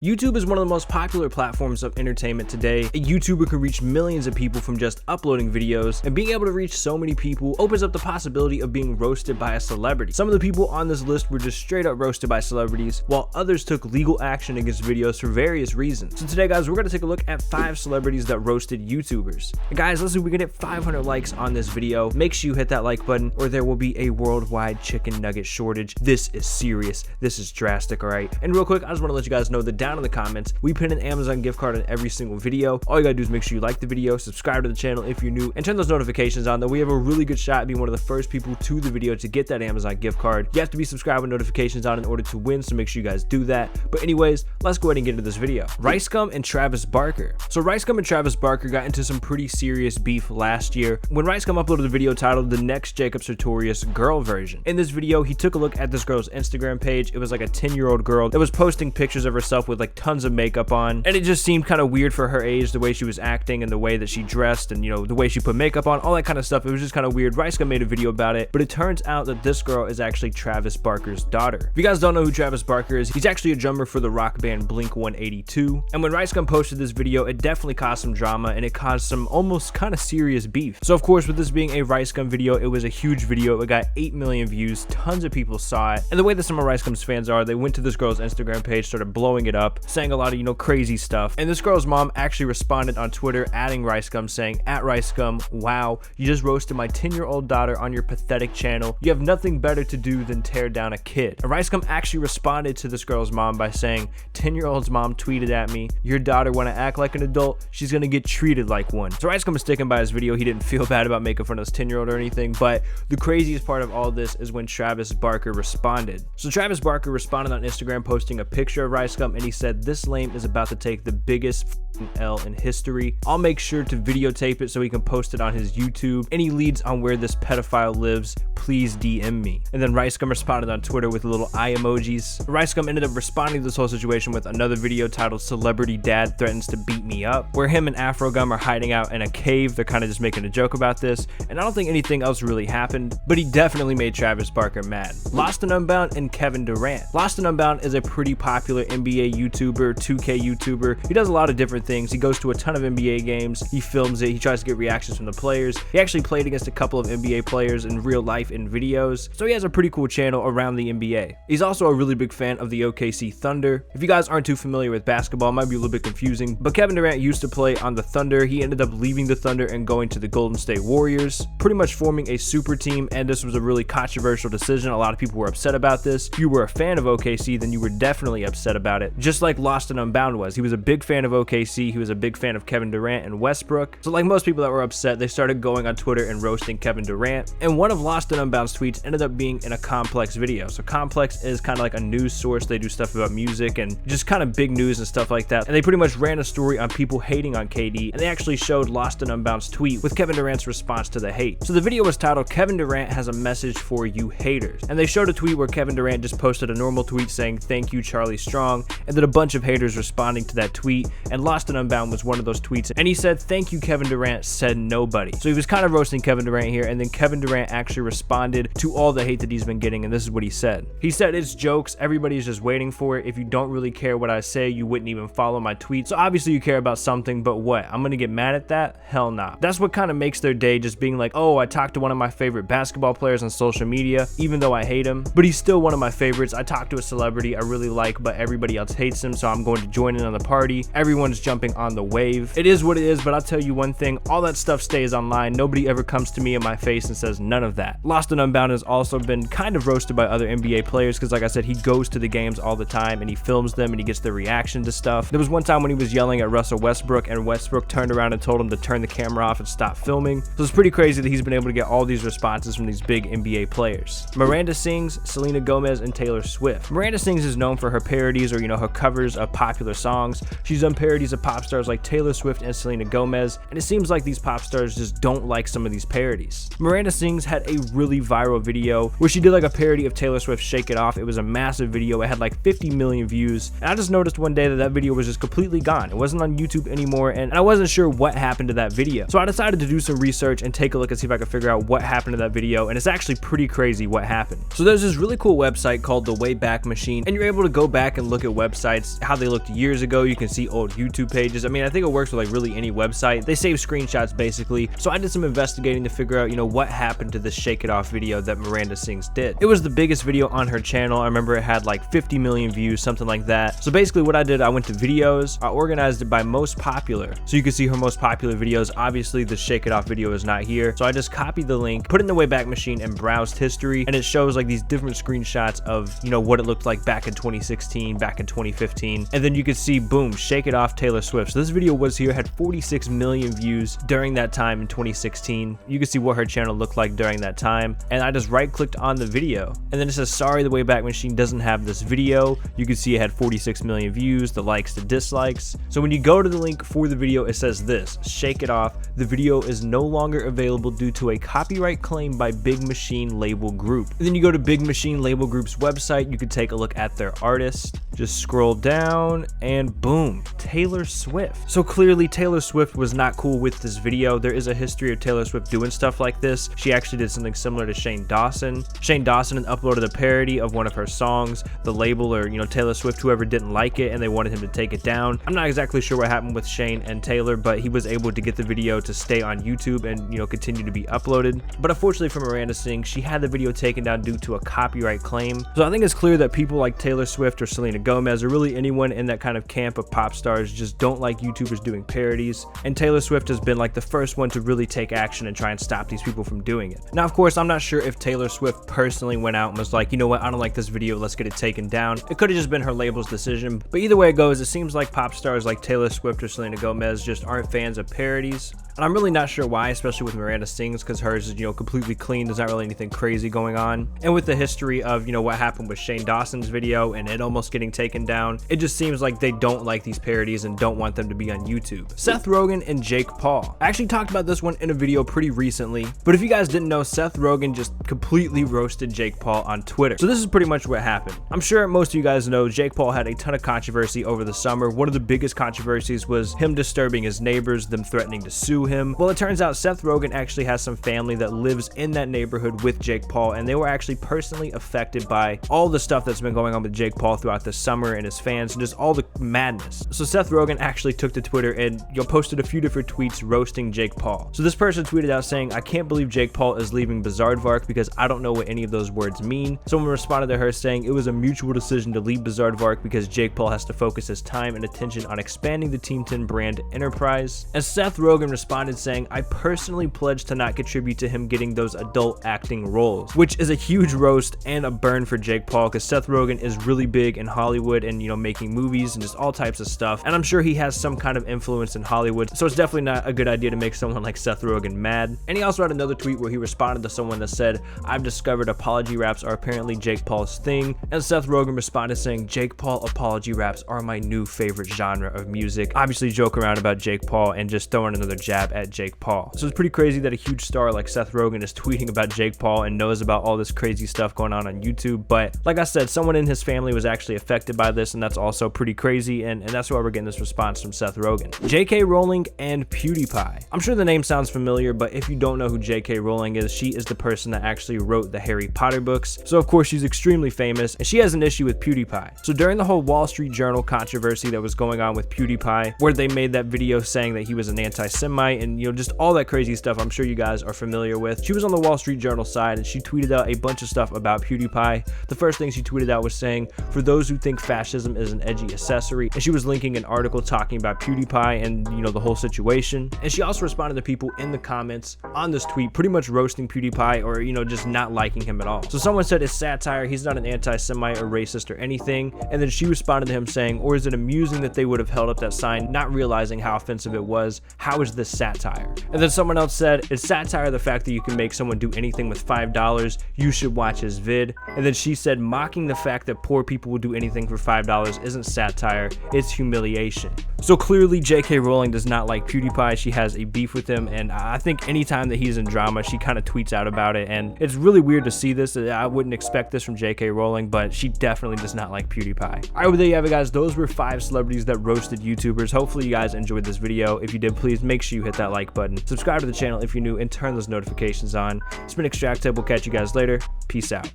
YouTube is one of the most popular platforms of entertainment today. A YouTuber can reach millions of people from just uploading videos, and being able to reach so many people opens up the possibility of being roasted by a celebrity. Some of the people on this list were just straight up roasted by celebrities, while others took legal action against videos for various reasons. So today, guys, we're going to take a look at 5 celebrities that roasted YouTubers. And guys, let's see if we can hit 500 likes on this video. Make sure you hit that like button, or there will be a worldwide chicken nugget shortage. This is serious. This is drastic, all right? And real quick, I just want to let you guys know that down in the comments, we pin an Amazon gift card on every single video. All you gotta do is make sure you like the video, subscribe to the channel if you're new, and turn those notifications on. That we have a really good shot at being one of the first people to the video to get that Amazon gift card. You have to be subscribed with notifications on in order to win, so make sure you guys do that. But anyways, let's go ahead and get into this video. Ricegum and Travis Barker. So Ricegum and Travis Barker got into some pretty serious beef last year when Ricegum uploaded a video titled "The Next Jacob Sartorius Girl Version." In this video, he took a look at this girl's Instagram page. It was like a 10-year-old girl that was posting pictures of herself with like tons of makeup on, and it just seemed kind of weird for her age, the way she was acting and the way that she dressed, and the way she put makeup on, all that kind of stuff. It was just kind of weird. Ricegum made a video about it, but it turns out that this girl is actually Travis Barker's daughter. If you guys don't know who Travis Barker is, he's actually a drummer for the rock band Blink-182, and when Ricegum posted this video, it definitely caused some drama, and it caused some almost kind of serious beef. So of course, with this being a Ricegum video, it was a huge video. It got 8 million views, tons of people saw it, and the way that some of Ricegum's fans are, they went to this girl's Instagram page, started blowing it up, saying a lot of crazy stuff, and this girl's mom actually responded on Twitter, adding Ricegum, saying, "@Ricegum, wow, you just roasted my 10-year-old daughter on your pathetic channel. You have nothing better to do than tear down a kid." And Ricegum actually responded to this girl's mom by saying, "10-year-old's mom tweeted at me, your daughter want to act like an adult, she's gonna get treated like one." So Ricegum is sticking by his video. He didn't feel bad about making fun of this 10-year-old or anything, but the craziest part of all this is when Travis Barker responded. So Travis Barker responded on Instagram, posting a picture of Ricegum, and he said, "This lame is about to take the biggest L in history. I'll make sure to videotape it so he can post it on his YouTube. Any leads on where this pedophile lives, please DM me." And then Ricegum responded on Twitter with little eye emojis. Ricegum ended up responding to this whole situation with another video titled "Celebrity Dad Threatens to Beat Me Up," where him and Afrogum are hiding out in a cave. They're kind of just making a joke about this, and I don't think anything else really happened, but he definitely made Travis Barker mad. Lost and Unbound and Kevin Durant. Lost and Unbound is a pretty popular NBA YouTuber, 2K YouTuber. He does a lot of different things. He goes to a ton of NBA games, he films it, he tries to get reactions from the players. He actually played against a couple of NBA players in real life in videos, so he has a pretty cool channel around the NBA. He's also a really big fan of the OKC Thunder. If you guys aren't too familiar with basketball, it might be a little bit confusing, but Kevin Durant used to play on the Thunder. He ended up leaving the Thunder and going to the Golden State Warriors, pretty much forming a super team, and this was a really controversial decision. A lot of people were upset about this. If you were a fan of OKC, then you were definitely upset about it, just like Lost and Unbound was. He was a big fan of OKC, he was a big fan of Kevin Durant and Westbrook, so like most people that were upset, they started going on Twitter and roasting Kevin Durant, and one of Lost and Unbound's tweets ended up being in a Complex video. So Complex is kind of like a news source. They do stuff about music and just kind of big news and stuff like that, and they pretty much ran a story on people hating on KD, and they actually showed Lost and Unbound's tweet with Kevin Durant's response to the hate. So the video was titled "Kevin Durant has a message for you haters," and they showed a tweet where Kevin Durant just posted a normal tweet saying "Thank you, Charlie Strong," and then a bunch of haters responding to that tweet, and Lost and Unbound was one of those tweets, and he said, "Thank you, Kevin Durant, said nobody." So he was kind of roasting Kevin Durant here, and then Kevin Durant actually responded to all the hate that he's been getting, and this is what he said. He said, "It's jokes, everybody's just waiting for it. If you don't really care what I say, you wouldn't even follow my tweets. So obviously you care about something, but what? I'm gonna get mad at that? Hell nah." That's what kind of makes their day, just being like, "Oh, I talked to one of my favorite basketball players on social media, even though I hate him, but he's still one of my favorites. I talked to a celebrity I really like, but everybody else hates him, so I'm going to join in on the party. Everyone's jumping on the wave. It is what it is, but I'll tell you one thing, all that stuff stays online. Nobody ever comes to me in my face and says none of that." Lost and Unbound has also been kind of roasted by other NBA players because, like I said, he goes to the games all the time and he films them and he gets their reaction to stuff. There was one time when he was yelling at Russell Westbrook, and Westbrook turned around and told him to turn the camera off and stop filming. So it's pretty crazy that he's been able to get all these responses from these big NBA players. Miranda Sings, Selena Gomez, and Taylor Swift. Miranda Sings is known for her parodies, or her covers of popular songs. She's done parodies of of pop stars like Taylor Swift and Selena Gomez, and it seems like these pop stars just don't like some of these parodies. Miranda Sings had a really viral video where she did like a parody of Taylor Swift's Shake It Off. It was a massive video. It had like 50 million views, and I just noticed one day that that video was just completely gone. It wasn't on YouTube anymore, and I wasn't sure what happened to that video. So I decided to do some research and take a look and see if I could figure out what happened to that video, and it's actually pretty crazy what happened. So there's this really cool website called the Wayback Machine, and you're able to go back and look at websites, how they looked years ago. You can see old YouTube pages. I mean, I think it works with like really any website. They save screenshots basically. So I did some investigating to figure out, what happened to this Shake It Off video that Miranda Sings did. It was the biggest video on her channel. I remember it had like 50 million views, something like that. So basically what I did, I went to videos, I organized it by most popular. So you can see her most popular videos. Obviously the Shake It Off video is not here. So I just copied the link, put it in the Wayback Machine and browsed history. And it shows like these different screenshots of, what it looked like back in 2016, back in 2015. And then you could see, boom, Shake It Off Taylor Swift. So this video was here, had 46 million views during that time in 2016. You can see what her channel looked like during that time. And I just right clicked on the video. And then it says, sorry, the Wayback Machine doesn't have this video. You can see it had 46 million views, the likes, the dislikes. So when you go to the link for the video, it says this, Shake It Off. The video is no longer available due to a copyright claim by Big Machine Label Group. And then you go to Big Machine Label Group's website. You can take a look at their artist. Just scroll down and boom, Taylor Swift. So clearly Taylor Swift was not cool with this video. There is a history of Taylor Swift doing stuff like this. She actually did something similar to Shane Dawson. Shane Dawson uploaded a parody of one of her songs. The label or, Taylor Swift, whoever didn't like it and they wanted him to take it down. I'm not exactly sure what happened with Shane and Taylor, but he was able to get the video to stay on YouTube and, continue to be uploaded. But unfortunately for Miranda Sings, she had the video taken down due to a copyright claim. So I think it's clear that people like Taylor Swift or Selena Gomez or really anyone in that kind of camp of pop stars just don't like YouTubers doing parodies. And Taylor Swift has been like the first one to really take action and try and stop these people from doing it. Now, of course, I'm not sure if Taylor Swift personally went out and was like, you know what, I don't like this video, let's get it taken down. It could have just been her label's decision. But either way it goes, it seems like pop stars like Taylor Swift or Selena Gomez just aren't fans of parodies. And I'm really not sure why, especially with Miranda Sings, because hers is, completely clean. There's not really anything crazy going on. And with the history of, what happened with Shane Dawson's video and it almost getting taken down, it just seems like they don't like these parodies and don't want them to be on YouTube. Seth Rogen and Jake Paul. I actually talked about this one in a video pretty recently, but if you guys didn't know, Seth Rogen just completely roasted Jake Paul on Twitter. So this is pretty much what happened. I'm sure most of you guys know Jake Paul had a ton of controversy over the summer. One of the biggest controversies was him disturbing his neighbors, them threatening to sue him. Well, it turns out Seth Rogen actually has some family that lives in that neighborhood with Jake Paul, and they were actually personally affected by all the stuff that's been going on with Jake Paul throughout the summer and his fans and just all the madness. So Seth Rogen actually took to Twitter and posted a few different tweets roasting Jake Paul. So this person tweeted out saying, I can't believe Jake Paul is leaving Bizarrevark because I don't know what any of those words mean. Someone responded to her saying it was a mutual decision to leave Bizarrevark because Jake Paul has to focus his time and attention on expanding the Team 10 brand enterprise. And Seth Rogen responded saying, I personally pledge to not contribute to him getting those adult acting roles, which is a huge roast and a burn for Jake Paul because Seth Rogen is really big in Hollywood and, making movies and just all types of stuff. And I'm sure he has some kind of influence in Hollywood. So it's definitely not a good idea to make someone like Seth Rogen mad. And he also had another tweet where he responded to someone that said, I've discovered apology raps are apparently Jake Paul's thing. And Seth Rogen responded saying, Jake Paul apology raps are my new favorite genre of music. Obviously joke around about Jake Paul and just throwing another jab at Jake Paul. So it's pretty crazy that a huge star like Seth Rogen is tweeting about Jake Paul and knows about all this crazy stuff going on YouTube. But like I said, someone in his family was actually affected by this, and that's also pretty crazy, and that's why we're getting this response from Seth Rogen. J.K. Rowling and PewDiePie. I'm sure the name sounds familiar, but if you don't know who J.K. Rowling is, she is the person that actually wrote the Harry Potter books. So of course she's extremely famous, and she has an issue with PewDiePie. So during the whole Wall Street Journal controversy that was going on with PewDiePie, where they made that video saying that he was an anti-Semite and just all that crazy stuff I'm sure you guys are familiar with, she was on the Wall Street Journal side and she tweeted out a bunch of stuff about PewDiePie. The first thing she tweeted out was saying, for those who think fascism is an edgy accessory, and she was linking an article talking about PewDiePie and the whole situation. And she also responded to people in the comments on this tweet pretty much roasting PewDiePie or just not liking him at all. So someone said it's satire, he's not an anti-Semite or racist or anything, and then she responded to him saying, or is it amusing that they would have held up that sign not realizing how offensive it was? How is this satire? And then someone else said, it's satire the fact that you can make someone do anything with $5, you should watch his vid. And then she said, mocking the fact that poor people will do anything for $5 isn't satire, it's humiliation. So clearly JK Rowling does not like PewDiePie. She has a beef with him, and I think anytime that he's in drama, she kind of tweets out about it, and it's really weird to see this. I wouldn't expect this from JK Rowling, but she definitely does not like PewDiePie. All right, well, there you have it, guys. Those were 5 celebrities that roasted YouTubers. Hopefully you guys enjoyed this video. If you did, please make sure you hit that like button, subscribe to the channel if you're new, and turn those notifications on. It's been Extracted. We'll catch you guys later. Peace out.